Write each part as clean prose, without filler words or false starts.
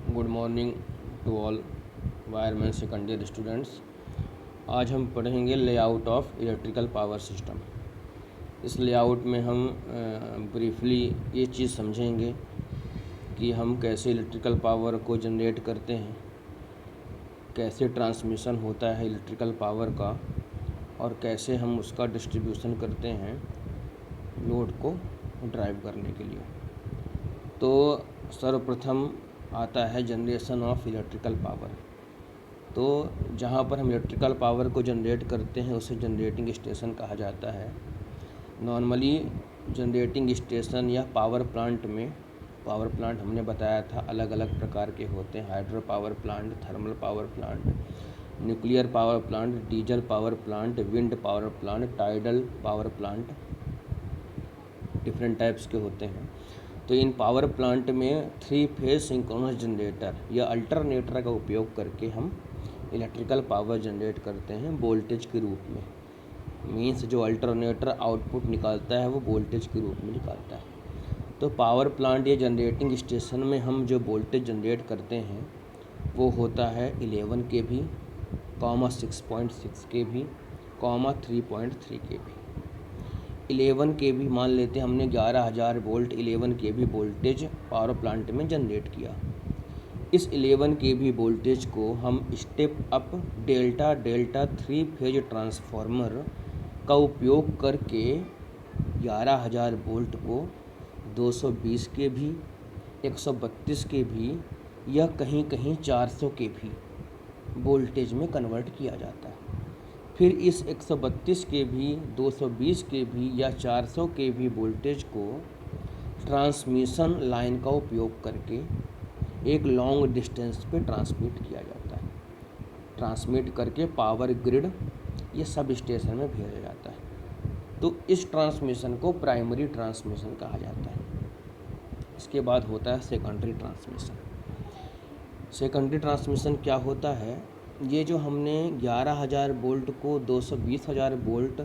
Good morning to all wireman second year students. आज हम पढ़ेंगे layout of electrical power system. इस layout में हम ब्रीफली ये चीज़ समझेंगे कि हम कैसे इलेक्ट्रिकल पावर को जनरेट करते हैं, कैसे ट्रांसमिशन होता है इलेक्ट्रिकल पावर का, और कैसे हम उसका डिस्ट्रीब्यूशन करते हैं लोड को ड्राइव करने के लिए। तो सर्वप्रथम आता है जनरेशन ऑफ इलेक्ट्रिकल पावर। तो जहाँ पर हम इलेक्ट्रिकल पावर को जनरेट करते हैं उसे जनरेटिंग स्टेशन कहा जाता है। नॉर्मली जनरेटिंग स्टेशन या पावर प्लांट में, पावर प्लांट हमने बताया था अलग अलग प्रकार के होते हैं, hydro power plant, thermal power plant, nuclear power plant, diesel power plant, wind power plant, tidal power plant, different types के होते हैं। तो इन पावर प्लांट में 3 फेज सिंक्रोनस जनरेटर या अल्टरनेटर का उपयोग करके हम इलेक्ट्रिकल पावर जनरेट करते हैं वोल्टेज के रूप में। मीन्स जो अल्टरनेटर आउटपुट निकालता है वो वोल्टेज के रूप में निकालता है। तो पावर प्लांट या जनरेटिंग स्टेशन में हम जो वोल्टेज जनरेट करते हैं वो होता है 11 kV, 6.6 kV, 3.3 kV। 11 kV मान लेते हैं हमने 11,000 volt 11 kV voltage power plant में जनरेट किया। इस 11 kV वोल्टेज को हम step up delta 3 phase transformer का उपयोग करके 11,000 वोल्ट को 220 kV, 132 kV या कहीं कहीं 400 kV वोल्टेज में कन्वर्ट किया जाता है। फिर इस 132 kV, 220 kV या 400 kV वोल्टेज को ट्रांसमिशन लाइन का उपयोग करके एक लॉन्ग डिस्टेंस पे ट्रांसमिट किया जाता है। ट्रांसमिट करके पावर ग्रिड या सब स्टेशन में भेजा जाता है। तो इस ट्रांसमिशन को प्राइमरी ट्रांसमिशन कहा जाता है। इसके बाद होता है सेकेंडरी ट्रांसमिशन। सेकेंडरी ट्रांसमिशन क्या होता है? ये जो हमने 11,000 वोल्ट को 220,000 वोल्ट,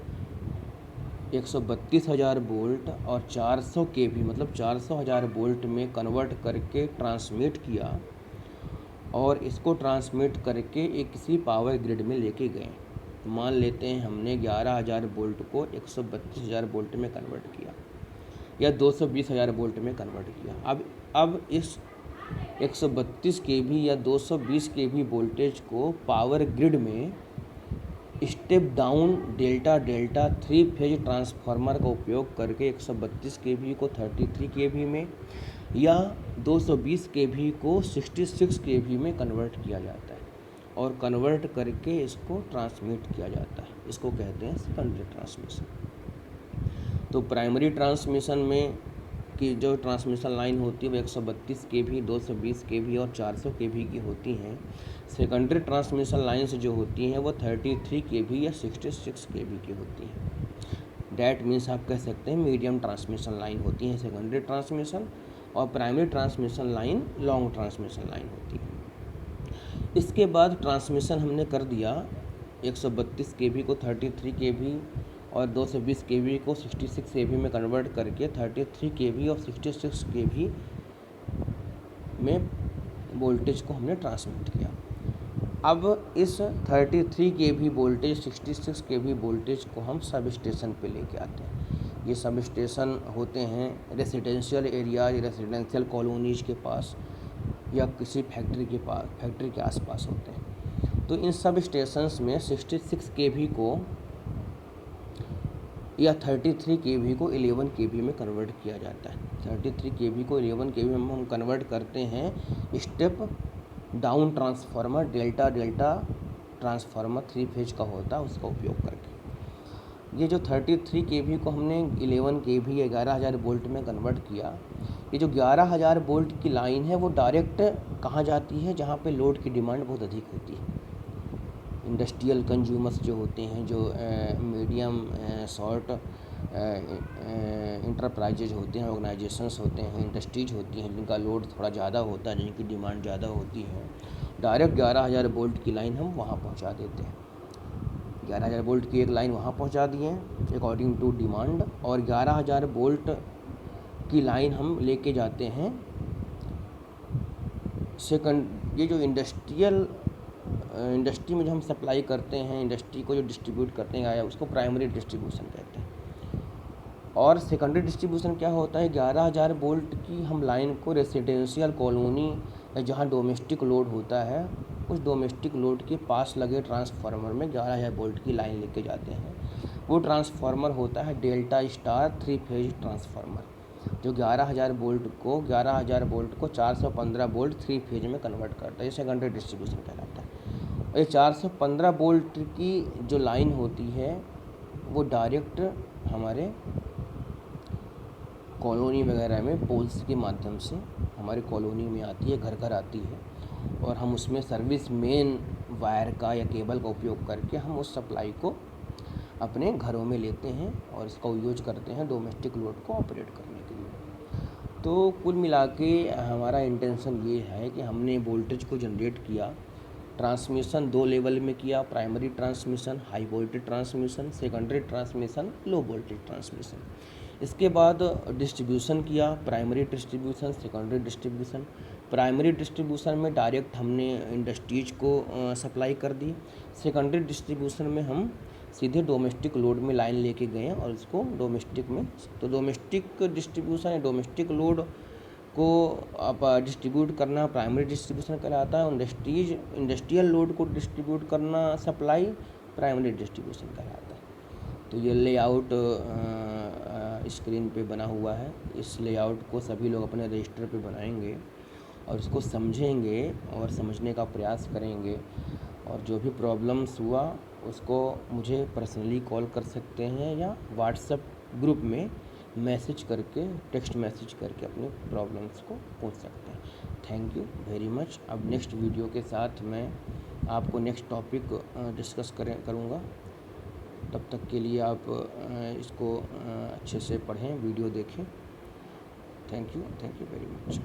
132,000 वोल्ट और 400 kV मतलब 400,000 वोल्ट में कन्वर्ट करके ट्रांसमिट किया और इसको ट्रांसमिट करके एक किसी पावर ग्रिड में लेके गए। मान लेते हैं हमने 11,000 वोल्ट को 132,000 वोल्ट में कन्वर्ट किया या 220,000 वोल्ट में कन्वर्ट किया। अब इस 132 kV या 220 kV वोल्टेज को पावर ग्रिड में step down delta 3 phase transformer का उपयोग करके 132 kV को 33 kV में या 220 kV को 66 kV में कन्वर्ट किया जाता है और कन्वर्ट करके इसको ट्रांसमिट किया जाता है। इसको कहते हैं सेकेंडरी ट्रांसमिशन। तो प्राइमरी ट्रांसमिशन में कि जो ट्रांसमिशन लाइन होती है वो 132 kV, 220 kV और 400 kV की होती हैं। सेकेंडरी ट्रांसमिशन लाइन्स जो होती हैं वो 33 kV या 66 kV की होती हैं। डैट मीन्स आप कह सकते हैं मीडियम ट्रांसमिशन लाइन होती है सेकेंडरी ट्रांसमिशन, और primary transmission line long transmission line होती है। इसके बाद ट्रांसमिशन हमने कर दिया 132 kV को 33 kV और 220 kV को 66 kV में कन्वर्ट करके 33 kV और 66 kV में वोल्टेज को हमने ट्रांसमिट किया। अब इस 33 kV वोल्टेज 66 kV वोल्टेज को हम सब स्टेशन पे लेके आते हैं। ये सब स्टेशन होते हैं रेसिडेंशियल एरिया या रेसिडेंशियल कॉलोनीज के पास या किसी फैक्ट्री के पास, फैक्ट्री के आसपास होते हैं। तो इन सब स्टेशंस में 66 kV को या 33 kV को 11 kV में कन्वर्ट किया जाता है। 33 kV को 11 kV में हम कन्वर्ट करते हैं step down transformer delta transformer 3 phase का होता है उसका उपयोग करके। ये जो 33 kV को हमने 11 kV या 11,000 वोल्ट में कन्वर्ट किया, ये जो 11,000 वोल्ट की लाइन है वो डायरेक्ट कहाँ जाती है? जहाँ पे लोड की डिमांड बहुत अधिक होती है। इंडस्ट्रियल कंज्यूमर्स जो होते हैं, जो मीडियम शॉर्ट इंटरप्राइजेज होते हैं, ऑर्गेनाइजेशंस होते हैं, इंडस्ट्रीज होती हैं जिनका लोड थोड़ा ज़्यादा होता है, जिनकी डिमांड ज़्यादा होती है, डायरेक्ट 11,000 वोल्ट की लाइन हम वहाँ पहुँचा देते हैं। 11,000 वोल्ट की एक लाइन वहाँ पहुँचा दिए अकॉर्डिंग टू डिमांड, और 11,000 वोल्ट की लाइन हम लेके जाते हैं सेकंड, ये जो इंडस्ट्री में जो हम सप्लाई करते हैं, इंडस्ट्री को जो डिस्ट्रीब्यूट करते हैं उसको प्राइमरी डिस्ट्रीब्यूशन कहते हैं। और सेकेंडरी डिस्ट्रीब्यूशन क्या होता है, 11,000 वोल्ट की हम लाइन को रेसिडेंशियल कॉलोनी या जहाँ डोमेस्टिक लोड होता है उस डोमेस्टिक लोड के पास लगे ट्रांसफार्मर में 11,000 वोल्ट की लाइन लेके जाते हैं। वो ट्रांसफार्मर होता है डेल्टा स्टार 3 फेज ट्रांसफार्मर, जो 11,000 वोल्ट को 415 वोल्ट 3 फेज में कन्वर्ट करता है। ये सेकेंडरी डिस्ट्रीब्यूशन कहलाता है। और ये 415 वोल्ट की जो लाइन होती है वो डायरेक्ट हमारे कॉलोनी वगैरह में पोल्स के माध्यम से हमारी कॉलोनी में आती है, घर घर आती है, और हम उसमें सर्विस मेन वायर का या केबल का उपयोग करके हम उस सप्लाई को अपने घरों में लेते हैं और इसका यूज करते हैं डोमेस्टिक लोड को ऑपरेट करने के लिए। तो कुल मिला के हमारा इंटेंशन ये है कि हमने वोल्टेज को जनरेट किया, ट्रांसमिशन 2 लेवल में किया, primary transmission, high voltage transmission, secondary transmission, low voltage transmission. इसके बाद डिस्ट्रीब्यूशन किया, primary distribution, secondary distribution. Primary distribution में डायरेक्ट हमने इंडस्ट्रीज को सप्लाई कर दी। सेकेंडरी डिस्ट्रीब्यूशन में हम सीधे डोमेस्टिक लोड में लाइन लेके गए और उसको डोमेस्टिक में, तो डोमेस्टिक डिस्ट्रीब्यूशन या डोमेस्टिक लोड को आप डिस्ट्रीब्यूट करना प्राइमरी डिस्ट्रीब्यूशन कहलाता है। इंडस्ट्रियल लोड को डिस्ट्रीब्यूट करना सप्लाई प्राइमरी डिस्ट्रीब्यूशन कहलाता है। तो ये लेआउट स्क्रीन पे बना हुआ है। इस लेआउट को सभी लोग अपने रजिस्टर पे बनाएंगे और इसको समझेंगे और समझने का प्रयास करेंगे, और जो भी प्रॉब्लम्स हुआ उसको मुझे पर्सनली कॉल कर सकते हैं या व्हाट्सएप ग्रुप में मैसेज करके, टेक्स्ट मैसेज करके अपने प्रॉब्लम्स को पूछ सकते हैं। Thank you very much. अब नेक्स्ट वीडियो के साथ मैं आपको नेक्स्ट टॉपिक डिस्कस करूँगा। तब तक के लिए आप इसको अच्छे से पढ़ें, वीडियो देखें। Thank you very much.